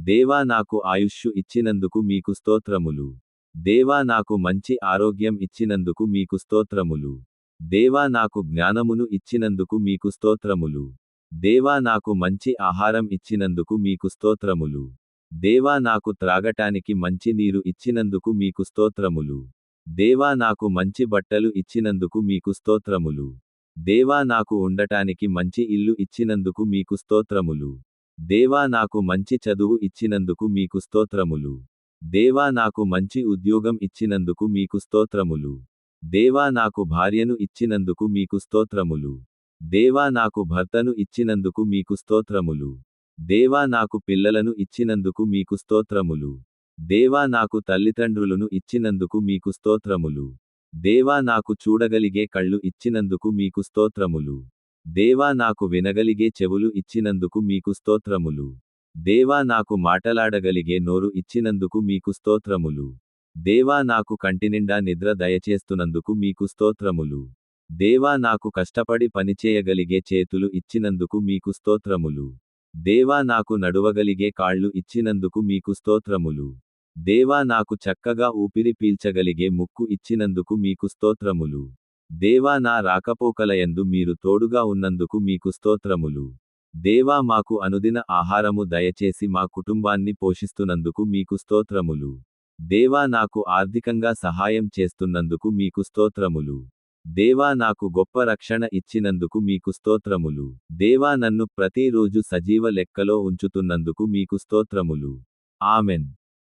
దేవా నాకు ఆయుష్షు ఇచ్చినందుకు మీకు స్తోత్రములు. దేవా నాకు మంచి ఆరోగ్యం ఇచ్చినందుకు మీకు స్తోత్రములు. దేవా నాకు జ్ఞానమును ఇచ్చినందుకు మీకు స్తోత్రములు. దేవా నాకు మంచి ఆహారం ఇచ్చినందుకు మీకు స్తోత్రములు. దేవా నాకు త్రాగటానికి మంచి నీరు ఇచ్చినందుకు మీకు స్తోత్రములు. దేవా నాకు మంచి బట్టలు ఇచ్చినందుకు మీకు స్తోత్రములు. దేవా నాకు ఉండటానికి మంచి ఇల్లు ఇచ్చినందుకు మీకు స్తోత్రములు. దేవా నాకు మంచి చదువు ఇచ్చినందుకు మీకు స్తోత్రములు. దేవా నాకు మంచి ఉద్యోగం ఇచ్చినందుకు మీకు స్తోత్రములు. దేవా నాకు భార్యను ఇచ్చినందుకు మీకు స్తోత్రములు. దేవా నాకు భర్తను ఇచ్చినందుకు మీకు స్తోత్రములు. దేవా నాకు పిల్లలను ఇచ్చినందుకు మీకు స్తోత్రములు. దేవా నాకు తల్లిదండ్రులను ఇచ్చినందుకు మీకు స్తోత్రములు. దేవా నాకు చూడగలిగే కళ్ళు ఇచ్చినందుకు మీకు స్తోత్రములు. దేవా నాకు వినగలిగే చెవులు ఇచ్చినందుకు మీకు స్తోత్రములు. దేవా నాకు మాటలాడగలిగే నోరు ఇచ్చినందుకు మీకు స్తోత్రములు. దేవా నాకు కంటినిండా నిద్ర దయచేస్తున్నందుకు మీకు స్తోత్రములు. దేవా నాకు కష్టపడి పనిచేయగలిగే చేతులు ఇచ్చినందుకు మీకు స్తోత్రములు. దేవా నాకు నడువగలిగే కాళ్ళు ఇచ్చినందుకు మీకు స్తోత్రములు. దేవా నాకు చక్కగా ఊపిరి పీల్చగలిగే ముక్కు ఇచ్చినందుకు మీకు స్తోత్రములు. దేవా నా రాకపోకలయందు మీరు తోడుగా ఉన్నందుకు మీకు స్తోత్రములు. దేవా మాకు అనుదిన ఆహారము దయచేసి మా కుటుంబాన్ని పోషిస్తున్నందుకు మీకు స్తోత్రములు. దేవా నాకు ఆర్థికంగా సహాయం చేస్తున్నందుకు మీకు స్తోత్రములు. దేవా నాకు గొప్ప రక్షణ ఇచ్చినందుకు మీకు స్తోత్రములు. దేవా నన్ను ప్రతిరోజు సజీవ లెక్కలో ఉంచుతున్నందుకు మీకు స్తోత్రములు. ఆమెన్.